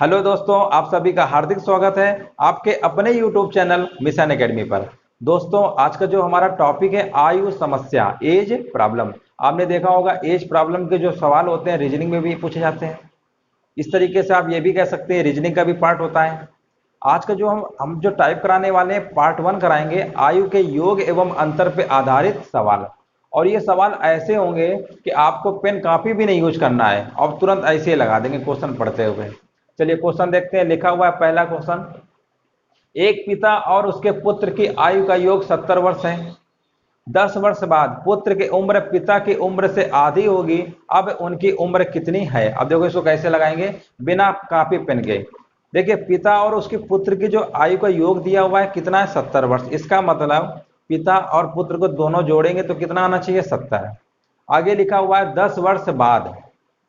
Hello दोस्तों, आप सभी का हार्दिक स्वागत है आपके अपने YouTube चैनल मिशन एकेडमी पर। दोस्तों, आज का जो हमारा टॉपिक है आयु समस्या, एज प्रॉब्लम। आपने देखा होगा एज प्रॉब्लम के जो सवाल होते हैं रीजनिंग में भी पूछे जाते हैं। इस तरीके से आप ये भी कह सकते हैं रीजनिंग का भी पार्ट होता है। आज का जो हम जो टाइप कराने वाले हैं पार्ट 1 कराएंगे, आयु के योग एवं अंतर पे आधारित सवाल। और ये सवाल ऐसे होंगे कि आपको पेन कापी भी नहीं यूज करना है और तुरंत ऐसे ही लगा देंगे क्वेश्चन पढ़ते हुए। चलिए क्वेश्चन देखते हैं। लिखा हुआ है पहला क्वेश्चन, एक पिता और उसके पुत्र की आयु का योग 70 वर्ष है। 10 वर्ष बाद पुत्र की उम्र पिता की उम्र से आधी होगी। अब उनकी उम्र कितनी है? अब देखो इसको कैसे लगाएंगे बिना कापी पेन के। देखिए, पिता और उसके पुत्र की जो आयु का योग दिया हुआ है कितना है? 70 वर्ष। इसका मतलब पिता और पुत्र को दोनों जोड़ेंगे तो कितना आना चाहिए? 70। आगे लिखा हुआ है 10 वर्ष बाद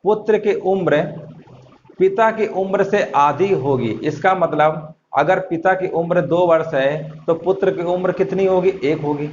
पुत्र की उम्र पिता की उम्र से आधी होगी। इसका मतलब अगर पिता की उम्र 2 वर्ष है तो पुत्र की उम्र कितनी होगी? 1 होगी।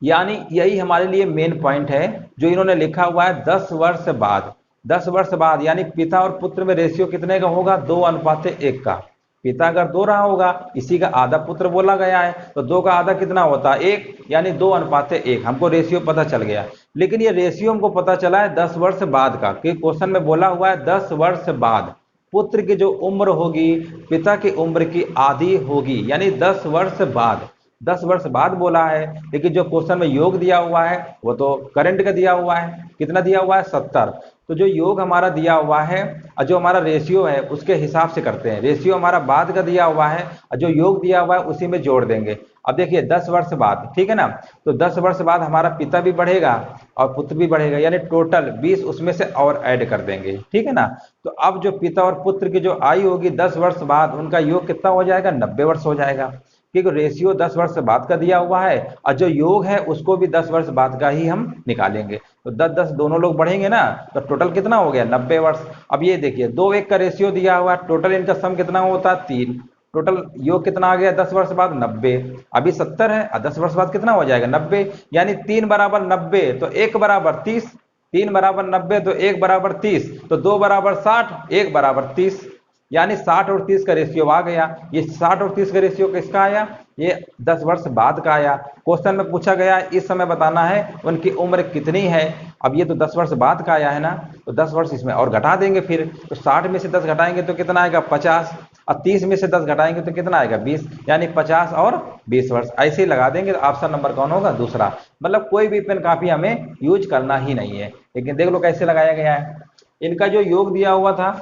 यानी यही हमारे लिए मेन पॉइंट है जो इन्होंने लिखा हुआ है 10 वर्ष बाद। 10 वर्ष बाद यानी पिता और पुत्र में रेशियो कितने का होगा? 2:1 का। पिता अगर 2 रहा होगा, इसी का आधा पुत्र बोला गया है, तो 2 का आधा कितना होता है? 1, यानी 2:1। हमको रेशियो पता चल गया। लेकिन ये रेशियो हमको पता चला है 10 वर्ष बाद का, क्योंकि क्वेश्चन में बोला हुआ है 10 वर्ष बाद पुत्र की जो उम्र होगी पिता की उम्र की आधी होगी, यानी 10 वर्ष बाद। 10 वर्ष बाद बोला है, लेकिन जो क्वेश्चन में योग दिया हुआ है वो तो करंट का दिया हुआ है। कितना दिया हुआ है? 70। तो जो योग हमारा दिया हुआ है और जो हमारा रेशियो है उसके हिसाब से करते हैं। रेशियो हमारा बाद का दिया हुआ है और जो योग दिया हुआ है उसी में जोड़ देंगे। अब देखिए 10 वर्ष बाद, ठीक है ना, तो 10 वर्ष बाद हमारा पिता भी बढ़ेगा और पुत्र भी बढ़ेगा, यानी टोटल 20 उसमें से और ऐड कर देंगे, ठीक है ना। तो अब जो पिता और पुत्र की जो आयु होगी 10 वर्ष बाद, उनका योग कितना हो जाएगा? 90 वर्ष हो जाएगा, क्योंकि रेशियो 10 वर्ष बाद का दिया हुआ है और जो योग है उसको भी 10 वर्ष बाद का ही हम निकालेंगे। तो 10-10 दोनों लोग बढ़ेंगे ना, तो टोटल कितना हो गया? 90 वर्ष। अब ये देखिए 2:1 का रेशियो दिया हुआ है, टोटल इनका सम कितना होता है? 3। टोटल योग कितना आ गया 10 वर्ष बाद? 90। अभी 70 है और 10 वर्ष बाद कितना हो जाएगा? 90। यानी 3 बराबर 90 तो 1 बराबर 30। 3 बराबर 90 तो 1 बराबर 30, तो 2 बराबर 60, 1 बराबर 30। यानी 60 और 30 का रेशियो आ गया। ये 60 और 30 का रेशियो किसका आया? ये 10 वर्ष बाद का आया। क्वेश्चन में पूछा गया इस समय बताना है उनकी उम्र कितनी है। अब ये तो 10 वर्ष बाद का आया है ना, तो 10 वर्ष इसमें और घटा देंगे। फिर तो 60 में से 10 घटाएंगे तो कितना आएगा? 50। और 30 में से 10 घटाएंगे तो कितना आएगा? 20। यानी 50 और 20 वर्ष ऐसे ही लगा देंगे। तो ऑप्शन नंबर कौन होगा? दूसरा। मतलब कोई भी पेन कापी हमें यूज करना ही नहीं है। लेकिन देख लो कैसे लगाया गया है। इनका जो योग दिया हुआ था,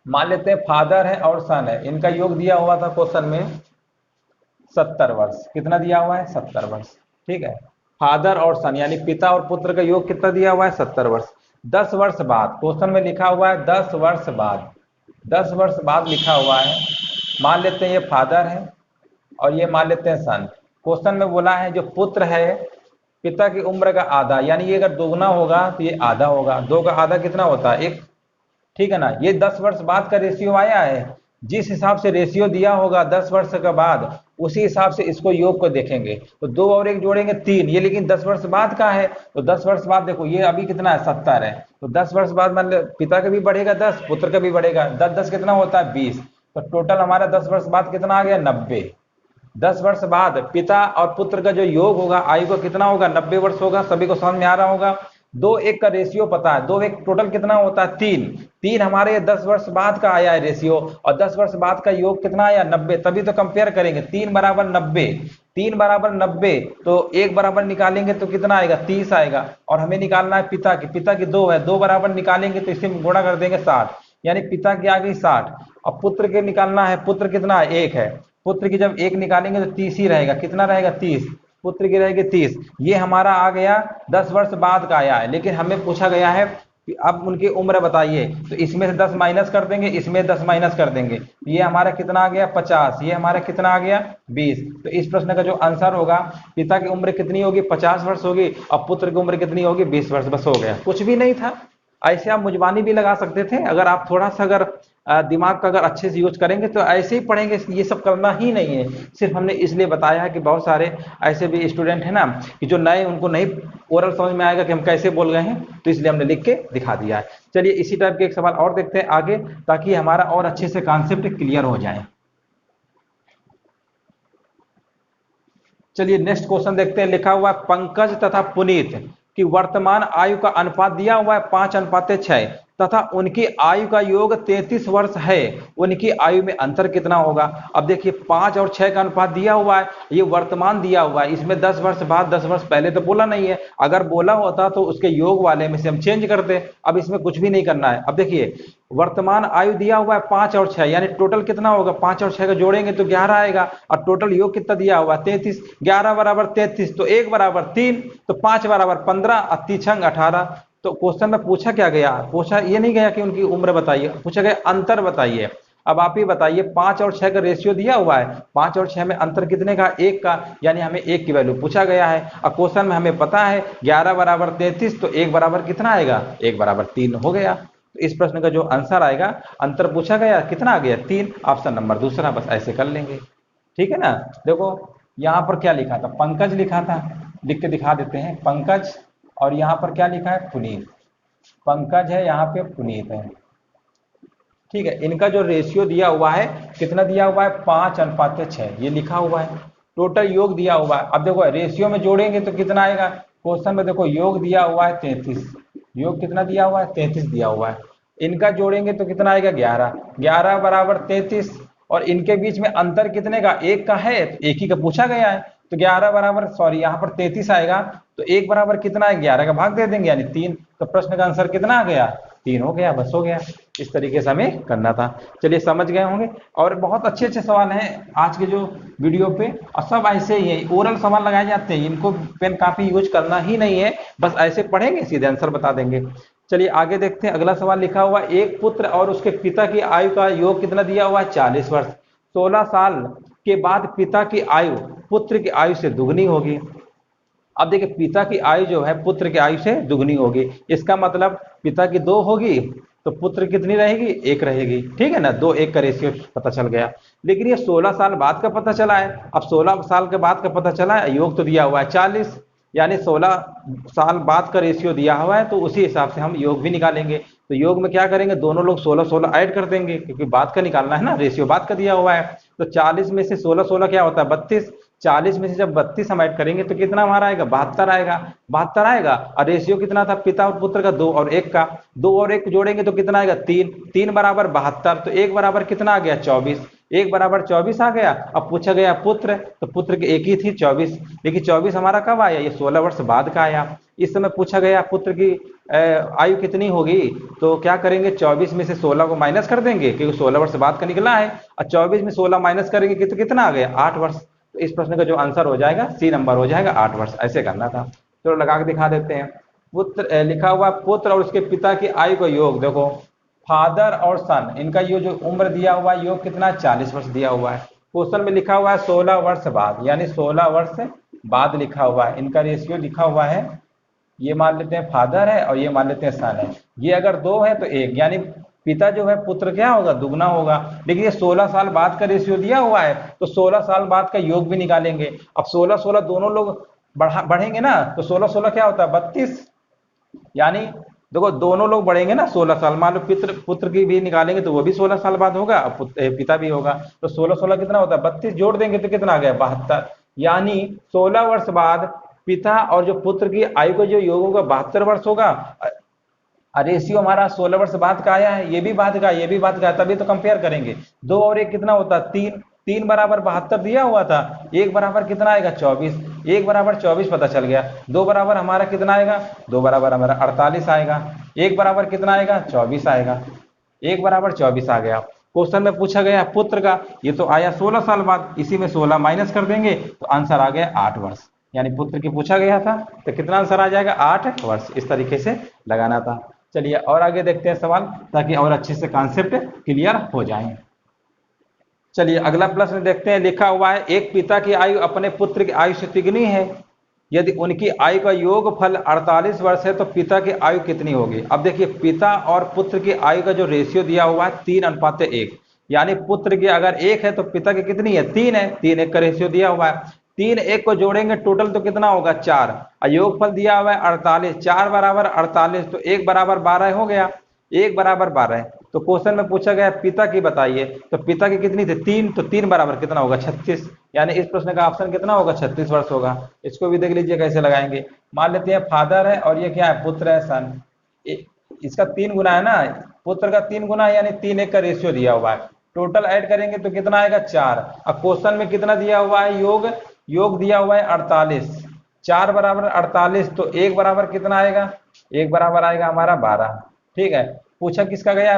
मान लेते हैं फादर है और सन है, इनका योग दिया हुआ था क्वेश्चन में 70 वर्ष। कितना दिया हुआ है? 70 वर्ष, ठीक है। फादर और सन यानी पिता और पुत्र का योग कितना दिया हुआ है? 70 वर्ष। 10 वर्ष बाद क्वेश्चन में लिखा हुआ है 10 वर्ष बाद। 10 वर्ष बाद लिखा हुआ है। मान लेते हैं ये फादर है और ये मान लेते हैं सन। क्वेश्चन में बोला है जो पुत्र है पिता की उम्र का आधा, यानी ये अगर दोगुना होगा तो ये आधा होगा। 2 का आधा कितना होता है? 1, ठीक है ना। ये 10 वर्ष बाद का रेशियो आया है। जिस हिसाब से रेशियो दिया होगा 10 वर्ष के बाद, उसी हिसाब से इसको योग को देखेंगे। तो 2 और 1 जोड़ेंगे 3, ये लेकिन 10 वर्ष बाद का है। तो 10 वर्ष बाद देखो ये अभी कितना है? 70 है। तो 10 वर्ष बाद मान लो पिता का भी बढ़ेगा 10, पुत्र का भी बढ़ेगा 10। 10 कितना होता है? 20। तो टोटल हमारा 10 वर्ष बाद कितना आ गया? 90। 10 वर्ष बाद पिता और पुत्र का जो योग होगा आयु का कितना होगा? 90 वर्ष होगा। सभी को समझ में आ रहा होगा। 2:1 का रेशियो पता है। 2:1 टोटल कितना होता है? 3। 3 हमारे 10 वर्ष बाद का आया है रेशियो, और 10 वर्ष बाद का योग कितना आया? 90। तभी तो कंपेयर करेंगे। 3 बराबर 90। 3 बराबर 90 तो 1 बराबर निकालेंगे तो कितना आएगा? 30 आएगा। और हमें निकालना है पिता की। पिता की 2 है, 2 बराबर निकालेंगे तो इसे गुणा कर देंगे 60, यानी पिता की आ गई 60। और पुत्र के निकालना है, पुत्र कितना है? 1 है। पुत्र की जब 1 निकालेंगे तो 30 ही रहेगा। कितना रहेगा? 30। पुत्र की रहेगी 30। ये हमारा आ गया 10 वर्ष बाद का आया है। लेकिन हमें पूछा गया है कि अब उनकी उम्र बताइए, तो इसमें से 10 माइनस कर देंगे, इसमें 10 माइनस कर देंगे। ये हमारा कितना आ गया? 50। ये हमारा कितना आ गया? 20। तो इस प्रश्न का जो आंसर होगा, पिता की उम्र कितनी होगी? 50 वर्ष होगी, और पुत्र की उम्र कितनी होगी? 20 वर्ष। बस हो गया, कुछ भी नहीं था। ऐसे आप मुजबानी भी लगा सकते थे। अगर आप थोड़ा सा अगर दिमाग का अगर अच्छे से यूज करेंगे तो ऐसे ही पढ़ेंगे, ये सब करना ही नहीं है। सिर्फ हमने इसलिए बताया है कि बहुत सारे ऐसे भी स्टूडेंट हैं ना कि जो नए, उनको नहीं ओरल समझ में आएगा कि हम कैसे बोल गए हैं, तो इसलिए हमने लिख के दिखा दिया है। चलिए इसी टाइप के एक सवाल और देखते हैं आगे, ताकि हमारा और अच्छे से कॉन्सेप्ट क्लियर हो जाए। चलिए नेक्स्ट क्वेश्चन देखते हैं। लिखा हुआ है पंकज तथा पुनीत की वर्तमान आयु का अनुपात दिया हुआ है 5:6 तथा उनकी आयु का योग 33 वर्ष है, उनकी आयु में अंतर कितना होगा। अब देखिए 5 और 6 का अनुपात दिया हुआ है, ये वर्तमान दिया हुआ है, इसमें 10 वर्ष बाद 10 वर्ष पहले तो बोला नहीं है, अगर बोला होता तो उसके योग वाले में से हम चेंज करते। अब इसमें कुछ भी नहीं करना है। अब देखिए वर्तमान आयु दिया हुआ है 5 और 6, यानी टोटल कितना होगा, 5 और 6 का जोड़ेंगे तो 11 आएगा, और टोटल योग कितना दिया हुआ है 33, 11 बराबर 33, तो 1 बराबर 3, तो 5 बराबर 15 और 3 18। तो क्वेश्चन में पूछा क्या गया, पूछा ये नहीं गया कि उनकी उम्र बताइए, पूछा गया अंतर बताइए। अब आप ही बताइए 5 और 6 का रेशियो दिया हुआ है, 5 और 6 में अंतर कितने का, 1 का, यानी हमें 1 की वैल्यू पूछा गया है। और क्वेश्चन में हमें पता है 11 बराबर 33, तो 1 बराबर कितना आएगा, 1 बराबर 3 हो गया। तो इस प्रश्न का जो आंसर आएगा, अंतर पूछा गया कितना आ गया 3, ऑप्शन नंबर दूसरा, बस ऐसे कर लेंगे। ठीक है ना। देखो यहाँ पर क्या लिखा था, पंकज लिखा था, लिख के दिखा देते हैं पंकज, और यहाँ पर क्या लिखा है पुनीत, पंकज है यहाँ पे पुनीत है। ठीक है, इनका जो रेशियो दिया हुआ है कितना दिया हुआ है 5:6, ये लिखा हुआ है, टोटल योग दिया हुआ है। अब देखो रेशियो में जोड़ेंगे तो कितना आएगा, क्वेश्चन में देखो योग दिया हुआ है 33, योग कितना दिया हुआ है 33 दिया हुआ है, इनका जोड़ेंगे तो कितना आएगा 11, 11 बराबर 33, और इनके बीच में अंतर कितने का, 1 का है, तो 1 ही का पूछा गया है, तो 11 बराबर सॉरी यहाँ पर 33 आएगा, तो 1 बराबर कितना है 11 का भाग दे देंगे यानी 3, तो प्रश्न का आंसर कितना आ गया 3 हो गया, बस हो गया। इस तरीके से हमें करना था। चलिए समझ गए होंगे, और बहुत अच्छे अच्छे सवाल हैं आज के जो वीडियो पे, और सब ऐसे ही है, ओरल सवाल लगाए जाते हैं, इनको पेन कापी यूज करना ही नहीं है, बस ऐसे पढ़ेंगे सीधे आंसर बता देंगे। चलिए आगे देखते हैं, अगला सवाल लिखा हुआ, एक पुत्र और उसके पिता की आयु का योग कितना दिया हुआ है 40 वर्ष, 16 साल के बाद पिता की आयु पुत्र की आयु से दुगनी होगी। अब देखिए पिता की आयु जो है पुत्र की आयु से दुगनी होगी, इसका मतलब पिता की 2 होगी तो पुत्र कितनी रहेगी 1 रहेगी। ठीक है ना, 2:1 का रेशियो पता चल गया। लेकिन ये 16 साल बाद का पता चला है, अब 16 साल के बाद का पता चला है, योग तो दिया हुआ है 40, यानी 16 साल बाद का रेशियो दिया हुआ है, तो उसी हिसाब से हम योग भी निकालेंगे। तो योग में क्या करेंगे, दोनों लोग 16-16 ऐड कर देंगे, क्योंकि बाद का निकालना है ना, रेशियो बाद का दिया हुआ है। तो 40 में से 16-16 क्या होता है 32, 40 में से जब 32 हम ऐड करेंगे तो कितना हमारा आएगा 72 आएगा, 72 आएगा, और रेशियो कितना था पिता और पुत्र का 2 और 1 का, 2 और 1 जोड़ेंगे तो कितना आएगा 3, 3 बराबर 72, तो 1 बराबर कितना आ गया 24, 1 बराबर 24 आ गया। अब पूछा गया पुत्र, तो पुत्र की 1 ही थी 24, लेकिन 24 हमारा कब आया, ये 16 वर्ष बाद का आया। इस समय पूछा गया पुत्र की आयु कितनी होगी, तो क्या करेंगे 24 में से 16 को माइनस कर देंगे, क्योंकि 16 वर्ष बाद का निकला है, और 24 में 16 माइनस करेंगे तो कितना आ गया 8 वर्ष। तो इस प्रश्न का जो आंसर हो जाएगा सी नंबर हो जाएगा 8 वर्ष, ऐसे करना था। तो लगा के दिखा देते हैं। पुत्र लिखा हुआ पुत्र और उसके पिता की आयु का योग, देखो फादर और सन, इनका ये जो उम्र दिया हुआ है योग कितना 40 वर्ष दिया हुआ है। क्वेश्चन में लिखा हुआ है 16 वर्ष बाद, यानी 16 वर्ष बाद लिखा हुआ है, इनका रेशियो लिखा हुआ है, ये मान लेते हैं फादर है और ये मान लेते हैं सन है, ये अगर 2 है तो 1, यानी पिता जो है पुत्र क्या होगा दुगना होगा। लेकिन ये 16 साल बाद का रेशियो दिया हुआ है, तो 16 साल बाद का योग भी निकालेंगे। अब 16-16 दोनों लोग बढ़ेंगे ना, तो 16-16 क्या होता है 32, यानी देखो दोनों लोग बढ़ेंगे ना 16 साल, मान लो पुत्र की भी निकालेंगे तो वो भी 16 साल बाद होगा, पिता भी होगा, तो 16-16 कितना होता है 32, जोड़ देंगे तो कितना आ गया 72, यानी 16 वर्ष बाद पिता और जो पुत्र की आयु का जो योग होगा 72 वर्ष होगा। रेशियो हमारा 16 वर्ष बाद का आया है, ये भी बाद का, ये भी बाद का, तभी तो कंपेयर करेंगे। 2 और 1 कितना होता है 3, 3 बराबर 72 दिया हुआ था, 1 बराबर कितना आएगा 24, 1 बराबर 24 पता चल गया। 2 बराबर हमारा कितना आएगा, 2 बराबर हमारा 48 आएगा, 1 बराबर कितना आएगा 24 आएगा, 1 बराबर 24 आ गया। क्वेश्चन में पूछा गया पुत्र का, ये तो आया 16 साल बाद, इसी में 16 माइनस कर देंगे तो आंसर आ गया 8 वर्ष, यानी पुत्र की पूछा गया था तो कितना आंसर आ जाएगा 8 वर्ष। इस तरीके से लगाना था। चलिए और आगे देखते हैं सवाल, ताकि और अच्छे से कॉन्सेप्ट क्लियर हो जाए। चलिए अगला प्रश्न देखते हैं। लिखा हुआ है एक पिता की आयु अपने पुत्र की आयु से तिगुनी है, यदि उनकी आयु का योगफल 48 वर्ष है तो पिता की आयु कितनी होगी। अब देखिए पिता और पुत्र की आयु का जो रेशियो दिया हुआ है 3:1, यानी पुत्र की अगर 1 है तो पिता की कितनी है 3 है, 3:1 का रेशियो दिया हुआ है। 3:1 को जोड़ेंगे टोटल तो कितना होगा 4, योगफल दिया हुआ है 48, 4 बराबर 48 तो 1 बराबर 12 हो गया, 1 बराबर 12 है। तो क्वेश्चन में पूछा गया पिता की बताइए, तो पिता की कितनी थी 3, तो 3 बराबर कितना होगा 36, यानी इस प्रश्न का ऑप्शन कितना होगा 36 वर्ष होगा। इसको भी देख लीजिए कैसे लगाएंगे। मान लेते हैं फादर है और ये क्या है पुत्र है सन, इसका 3 गुना है ना, पुत्र का 3 गुना है यानी 3:1 का रेशियो दिया हुआ है। टोटल ऐड करेंगे तो कितना आएगा 4। अब क्वेश्चन में कितना दिया हुआ है योग दिया हुआ है 48, 4 बराबर 48 तो 1 बराबर कितना आएगा, 1 बराबर आएगा हमारा 12। ठीक है, पूछा किसका गया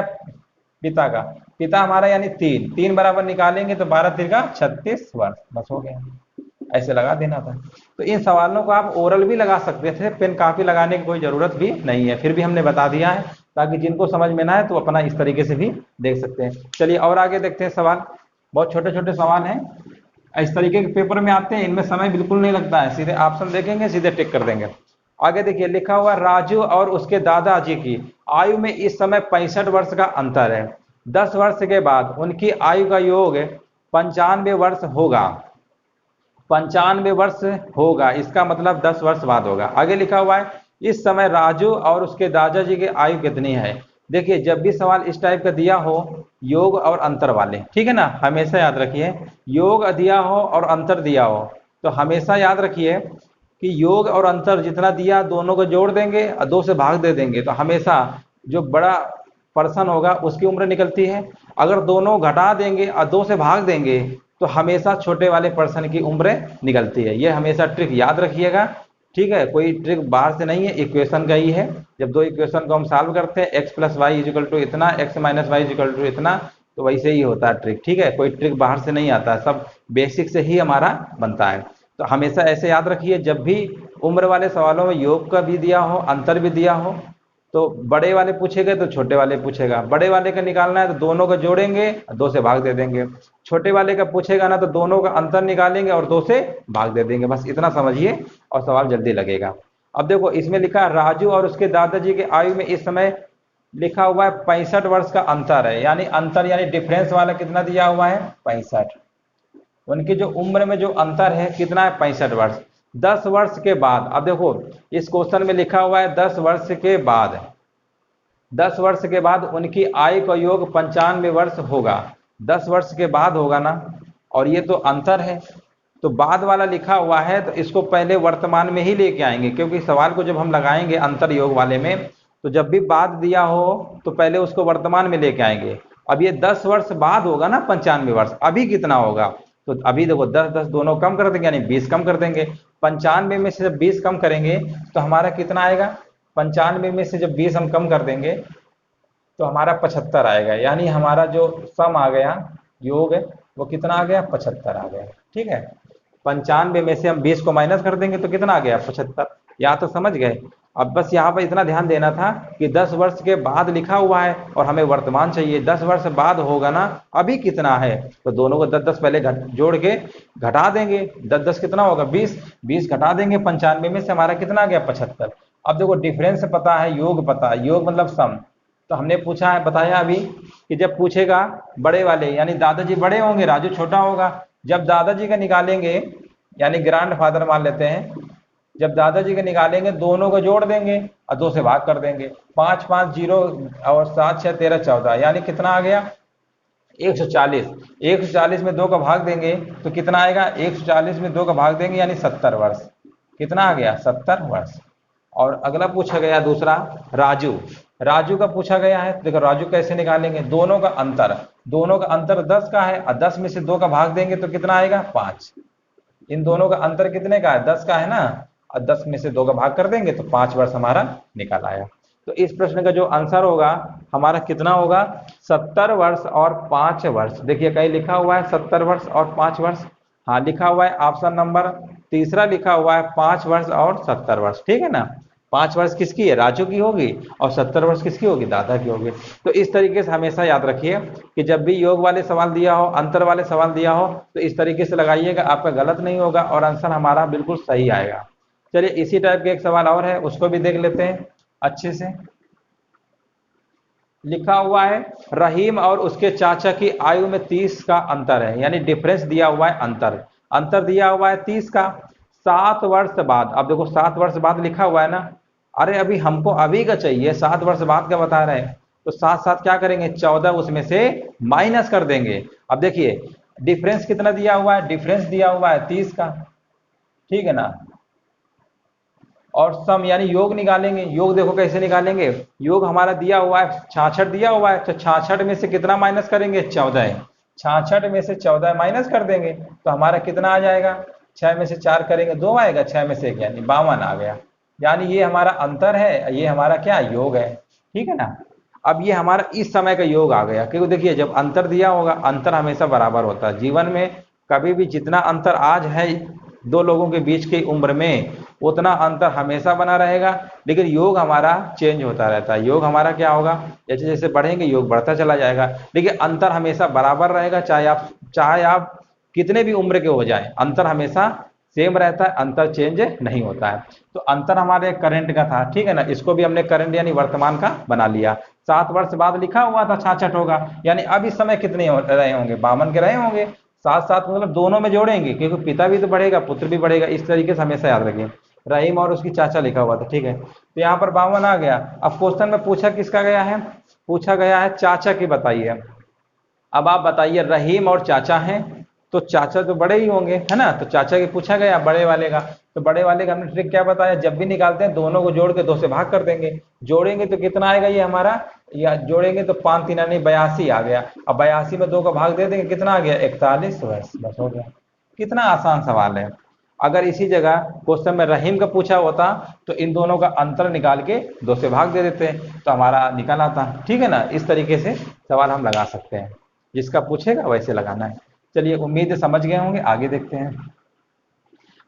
पिता का, पिता हमारा यानी 3 बराबर निकालेंगे तो 12 तिरका 36 वर्ष, बस हो गया, ऐसे लगा देना था। तो इन सवालों को आप ओरल भी लगा सकते थे, पेन काफी लगाने की कोई जरूरत भी नहीं है, फिर भी हमने बता दिया है ताकि जिनको समझ में ना है तो अपना इस तरीके से भी देख सकते हैं। चलिए और आगे देखते हैं सवाल, बहुत छोटे छोटे सवाल हैं, इस तरीके के पेपर में आते हैं, इनमें समय बिल्कुल नहीं लगता है, सीधे ऑप्शन देखेंगे सीधे टिक कर देंगे। आगे देखिए लिखा हुआ राजू और उसके दादाजी की आयु में इस समय 65 वर्ष का अंतर है, 10 वर्ष के बाद उनकी आयु का योग 95 वर्ष होगा, 95 वर्ष होगा, इसका मतलब 10 वर्ष बाद होगा। आगे लिखा हुआ है इस समय राजू और उसके दादाजी की आयु कितनी है। देखिए जब भी सवाल इस टाइप का दिया हो योग और अंतर वाले, ठीक है ना, हमेशा याद रखिए योग दिया हो और अंतर दिया हो तो हमेशा याद रखिए कि योग और अंतर जितना दिया दोनों को जोड़ देंगे और 2 से भाग दे देंगे, तो हमेशा जो बड़ा पर्सन होगा उसकी उम्र निकलती है। अगर दोनों घटा देंगे और 2 से भाग देंगे तो हमेशा छोटे वाले पर्सन की उम्र निकलती है। ये हमेशा ट्रिक याद रखिएगा, ठीक है, कोई ट्रिक बाहर से नहीं है, इक्वेशन का ही है। जब 2 इक्वेशन को हम सॉल्व करते हैं x + y = इतना, x - y = इतना, तो वैसे ही होता है ट्रिक, ठीक है, कोई ट्रिक बाहर से नहीं आता, सब बेसिक से ही हमारा बनता है। तो हमेशा ऐसे याद रखिए जब भी उम्र वाले सवालों में योग का भी दिया हो अंतर भी दिया हो तो बड़े वाले पूछेगा तो छोटे वाले पूछेगा, बड़े वाले का निकालना है तो दोनों को जोड़ेंगे 2 से भाग दे देंगे, छोटे वाले का पूछेगा ना तो दोनों का अंतर निकालेंगे और 2 से भाग दे देंगे, बस इतना समझिए और सवाल जल्दी लगेगा। अब देखो इसमें लिखा है राजू और उसके दादाजी की आयु में इस समय लिखा हुआ है 65 वर्ष का अंतर है, यानी अंतर यानी डिफरेंस वाला कितना दिया हुआ है 65, उनकी जो उम्र में जो अंतर है कितना है 65 वर्ष। 10 वर्ष के बाद, अब देखो इस क्वेश्चन में लिखा हुआ है 10 वर्ष के बाद, 10 वर्ष के बाद उनकी आयु का योग 95 वर्ष होगा, 10 वर्ष के बाद होगा ना, और ये तो अंतर है तो बाद वाला लिखा हुआ है तो इसको पहले वर्तमान में ही लेके आएंगे, क्योंकि सवाल को जब हम लगाएंगे अंतर योग वाले में तो जब भी बाद दिया हो तो पहले उसको वर्तमान में लेके आएंगे। अब ये 10 वर्ष बाद होगा ना 95 वर्ष, अभी कितना होगा, तो अभी देखो 10-10 दोनों कम कर देंगे यानी 20 कम कर देंगे, 95 में से जब 20 कम करेंगे तो हमारा कितना आएगा, 95 में से जब 20 हम कम कर देंगे तो हमारा 75 आएगा, यानी हमारा जो सम आ गया योग है वो कितना आ गया 75 आ गया, ठीक है। 95 में से हम 20 को माइनस कर देंगे तो कितना आ गया 75, या तो समझ गए। अब बस यहाँ पर इतना ध्यान देना था कि 10 वर्ष के बाद लिखा हुआ है और हमें वर्तमान चाहिए, 10 वर्ष बाद होगा ना, अभी कितना है, तो दोनों को 10-10 पहले जोड़ के घटा देंगे, 10-10 कितना होगा 20, 20 घटा देंगे 95 में से हमारा कितना आ गया 75। अब देखो डिफरेंस पता है, योग पता है, योग मतलब सम, तो हमने पूछा है बताया अभी कि जब पूछेगा बड़े वाले यानी दादाजी बड़े होंगे राजू छोटा होगा, जब दादाजी का निकालेंगे यानी ग्रैंड फादर मान लेते हैं, जब दादाजी के निकालेंगे दोनों को जोड़ देंगे और 2 से भाग कर देंगे, 5 5 0 और 7 6 13 14, यानी कितना आ गया 140, 140 में 2 का भाग देंगे तो कितना आएगा, 140 में 2 का भाग देंगे यानी 70 वर्ष, कितना आ गया 70 वर्ष। और अगला पूछा गया दूसरा राजू, राजू का पूछा गया है, देखो राजू कैसे निकालेंगे, दोनों का अंतर 10 का है और 10 में से 2 का भाग देंगे तो कितना आएगा 5, इन दोनों का अंतर कितने का है 10 का है ना, और 10 में से 2 का भाग कर देंगे तो 5 वर्ष हमारा निकल आया। तो इस प्रश्न का जो आंसर होगा हमारा कितना होगा 70 वर्ष और 5 वर्ष। देखिए कहीं लिखा हुआ है 70 वर्ष और 5 वर्ष, हाँ लिखा हुआ है ऑप्शन नंबर तीसरा लिखा हुआ है 5 वर्ष और 70 वर्ष, ठीक है ना। 5 वर्ष किसकी है राजू की होगी और 70 वर्ष किसकी होगी दादा की होगी। तो इस तरीके से हमेशा याद रखिए कि जब भी योग वाले सवाल दिया हो अंतर वाले सवाल दिया हो तो इस तरीके से लगाइएगा, आपका गलत नहीं होगा और आंसर हमारा बिल्कुल सही आएगा। चलिए इसी टाइप का एक सवाल और है, उसको भी देख लेते हैं अच्छे से। लिखा हुआ है रहीम और उसके चाचा की आयु में 30 का अंतर है, यानी डिफरेंस दिया हुआ है, अंतर अंतर दिया हुआ है 30 का। 7 वर्ष बाद, अब देखो 7 वर्ष बाद लिखा हुआ है ना, अरे अभी हमको अभी का चाहिए, 7 वर्ष बाद का बता रहे हैं, तो साथ साथ क्या करेंगे, 14 उसमें से माइनस कर देंगे। अब देखिए डिफरेंस कितना दिया हुआ है, डिफरेंस दिया हुआ है 30 का, ठीक है ना। और सम यानी योग निकालेंगे, योग देखो कैसे निकालेंगे, योग हमारा दिया हुआ है 66 दिया हुआ है, तो 66 में से कितना माइनस करेंगे, 14। 66 में से 14 माइनस कर देंगे तो हमारा कितना आ जाएगा, 6 में से 4 करेंगे 2 आएगा, 6 में से 1 यानी 52 आ गया। यानी ये हमारा अंतर है, ये हमारा क्या योग है, ठीक है ना। अब ये हमारा इस समय का योग आ गया, क्योंकि देखिए जब अंतर दिया होगा, अंतर हमेशा बराबर होता है जीवन में, कभी भी जितना अंतर आज है दो लोगों के बीच की उम्र में, उतना अंतर हमेशा बना रहेगा। लेकिन योग हमारा चेंज होता रहता है, योग हमारा क्या होगा, जैसे जैसे बढ़ेंगे योग बढ़ता चला जाएगा, लेकिन अंतर हमेशा बराबर रहेगा, चाहे आप कितने भी उम्र के हो जाए, अंतर हमेशा सेम रहता है, अंतर चेंज नहीं होता है। तो अंतर हमारे करंट का था, ठीक है ना, इसको भी हमने करंट यानी वर्तमान का बना लिया। 7 वर्ष बाद लिखा हुआ था 66 होगा, यानी अब इस समय कितने रहे होंगे, 52 के रहे होंगे। साथ साथ मतलब दोनों में जोड़ेंगे, क्योंकि पिता भी तो बढ़ेगा पुत्र भी बढ़ेगा, इस तरीके से हमेशा याद रखें। रहीम और उसकी चाचा लिखा हुआ था, ठीक है, तो यहाँ पर 52 आ गया। अब क्वेश्चन में पूछा किसका गया है, पूछा गया है चाचा की, बताइए। अब आप बताइए रहीम और चाचा हैं, तो चाचा तो बड़े ही होंगे, है ना, तो चाचा की पूछा गया बड़े वाले का, तो बड़े वाले का हमने ट्रिक क्या बताया, जब भी निकालते हैं दोनों को जोड़ के 2 से भाग कर देंगे। जोड़ेंगे तो कितना आएगा ये हमारा, या जोड़ेंगे तो 5 3 यानी 82 आ गया। अब 82 में 2 का भाग दे देंगे, कितना आ गया, 41 वर्ष, बस हो गया। कितना आसान सवाल है। अगर इसी जगह क्वेश्चन में रहीम का पूछा होता तो इन दोनों का अंतर निकाल के 2 से भाग दे देते तो हमारा निकल आता, ठीक है ना। इस तरीके से सवाल हम लगा सकते हैं, जिसका पूछेगा वैसे लगाना है। चलिए उम्मीद है समझ गए होंगे, आगे देखते हैं।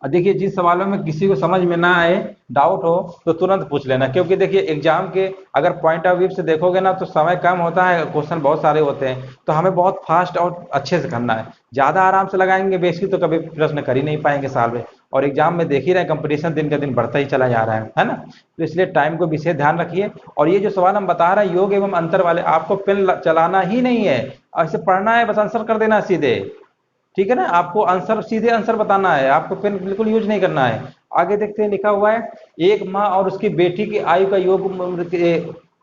और देखिए जिस सवालों में किसी को समझ में ना आए, डाउट हो, तो तुरंत पूछ लेना, क्योंकि देखिए एग्जाम के अगर पॉइंट ऑफ व्यू से देखोगे ना, तो समय कम होता है, क्वेश्चन बहुत सारे होते हैं, तो हमें बहुत फास्ट और अच्छे से करना है। ज़्यादा आराम से लगाएंगे बेसिक तो कभी प्रश्न कर ही नहीं पाएंगे साल में, और एग्जाम में देख ही रहे कंपटीशन दिन का दिन बढ़ता ही चला जा रहा है ना। तो इसलिए टाइम को विशेष ध्यान रखिए। और ये जो सवाल हम बता रहे हैं योग एवं अंतर वाले, आपको पेन चलाना ही नहीं है, ऐसे पढ़ना है, बस आंसर कर देना सीधे, ठीक है ना। आपको आंसर सीधे आंसर बताना है, आपको पेन बिल्कुल यूज नहीं करना है। आगे देखते हैं, लिखा हुआ है एक माँ और उसकी बेटी की आयु का योग,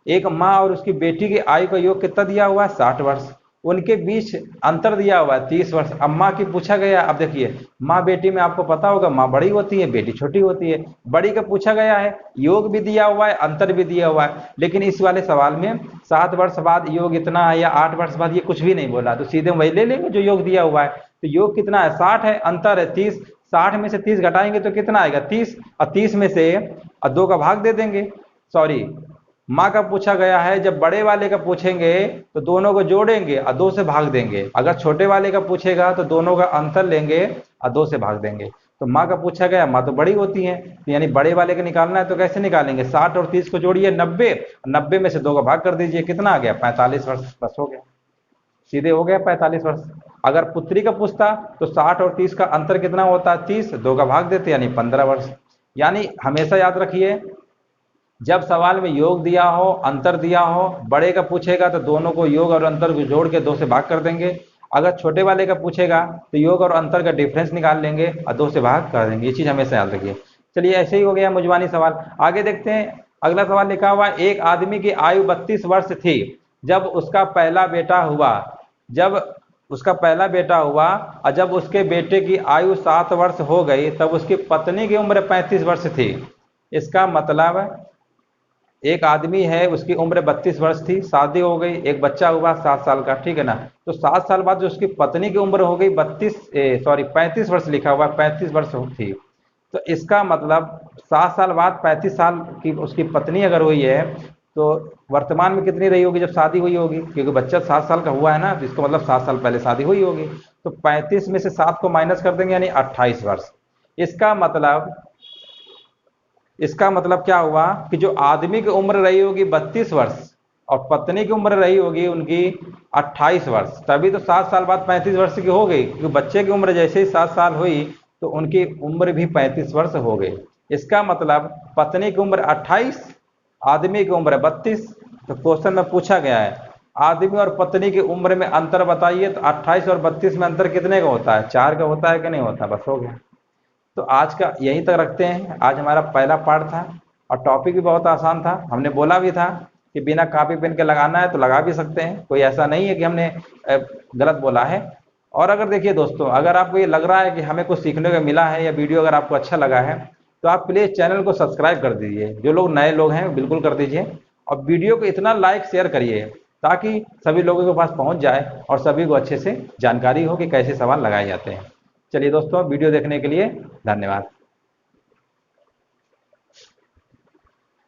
एक माँ और उसकी बेटी की आयु का योग कितना दिया हुआ है, 60 वर्ष। उनके बीच अंतर दिया हुआ है 30 वर्ष। अब माँ की पूछा गया, अब देखिए माँ बेटी में आपको पता होगा, माँ बड़ी होती है बेटी छोटी होती है, बड़ी का पूछा गया है, योग भी दिया हुआ है अंतर भी दिया हुआ है, लेकिन इस वाले सवाल में 7 वर्ष बाद योग इतना है या 8 वर्ष बाद, ये कुछ भी नहीं बोला, तो सीधे वही ले लेंगे जो योग दिया हुआ है। तो योग कितना है, 60 है, अंतर है 30। 60 में से 30 घटाएंगे तो कितना आएगा, 30, और 30 में से 2 का भाग दे देंगे। सॉरी, माँ का पूछा गया है, जब बड़े वाले का पूछेंगे तो दोनों को जोड़ेंगे और 2 से भाग देंगे। अगर छोटे वाले का पूछेगा तो दोनों का अंतर लेंगे और 2 से भाग देंगे। तो माँ का पूछा गया, माँ तो बड़ी होती है, तो यानी बड़े वाले का निकालना है, तो कैसे निकालेंगे, 60 और 30 को जोड़िए 90, 90 में से 2 का भाग कर दीजिए, कितना आ गया, 45 वर्ष, बस हो गया, सीधे हो गया 45 वर्ष। अगर पुत्री का पूछता तो 60 और 30 का अंतर कितना होता है, 30, 2 का भाग देते यानी 15 वर्ष। यानी हमेशा याद रखिए, जब सवाल में योग दिया हो अंतर दिया हो, बड़े का पूछेगा तो दोनों को योग और अंतर को जोड़ के 2 से भाग कर देंगे। अगर छोटे वाले का पूछेगा तो योग और अंतर का डिफरेंस निकाल लेंगे और 2 से भाग कर देंगे। ये चीज हमेशा याद रखिए। चलिए ऐसे ही हो गया मुजवानी सवाल। आगे देखते हैं, अगला सवाल लिखा हुआ है, एक आदमी की आयु 32 वर्ष थी जब उसका पहला बेटा हुआ, जब उसका पहला बेटा हुआ और जब उसके बेटे की आयु 7 वर्ष हो गई तब उसकी पत्नी की उम्र 35 वर्ष थी। इसका मतलब एक आदमी है, उसकी उम्र 32 वर्ष थी, शादी हो गई, एक बच्चा हुआ 7 साल का, ठीक है ना। तो 7 साल बाद जो उसकी पत्नी की उम्र हो गई 35 वर्ष लिखा हुआ, 35 वर्ष थी। तो इसका मतलब 7 साल बाद 35 साल की उसकी पत्नी अगर हुई है, तो वर्तमान में कितनी रही होगी जब शादी हुई होगी, क्योंकि बच्चा 7 साल का हुआ है ना, तो इसको मतलब 7 साल पहले शादी हुई होगी। तो 35 में से 7 को माइनस कर देंगे यानी 28 वर्ष। इसका मतलब इसका मतलब क्या हुआ कि जो आदमी की उम्र रही होगी 32 वर्ष और पत्नी की उम्र रही होगी उनकी 28 वर्ष, तभी तो 7 साल बाद 35 वर्ष की हो गई, क्योंकि बच्चे की उम्र जैसे ही 7 साल हुई तो उनकी उम्र भी 35 वर्ष हो गई। इसका मतलब पत्नी की उम्र 28, आदमी की उम्र 32। तो क्वेश्चन में पूछा गया है आदमी और पत्नी की उम्र में अंतर बताइए, तो 28 और 32 में अंतर कितने का होता है? 4 का होता है कि नहीं होता? बस हो गया। तो आज का यहीं तक रखते हैं। आज हमारा पहला पार्ट था और टॉपिक भी बहुत आसान था। हमने बोला भी था कि बिना कॉपी पेन के लगाना है तो लगा भी सकते हैं, कोई ऐसा नहीं है कि हमने गलत बोला है। और अगर देखिए दोस्तों, अगर आपको ये लग रहा है कि हमें कुछ सीखने को मिला है या वीडियो अगर आपको अच्छा लगा है, तो आप प्लीज़ चैनल को सब्सक्राइब कर दीजिए। जो लोग नए लोग हैं बिल्कुल कर दीजिए, और वीडियो को इतना लाइक शेयर करिए ताकि सभी लोगों के पास पहुंच जाए और सभी को अच्छे से जानकारी हो कि कैसे सवाल लगाए जाते हैं। चलिए दोस्तों, वीडियो देखने के लिए धन्यवाद।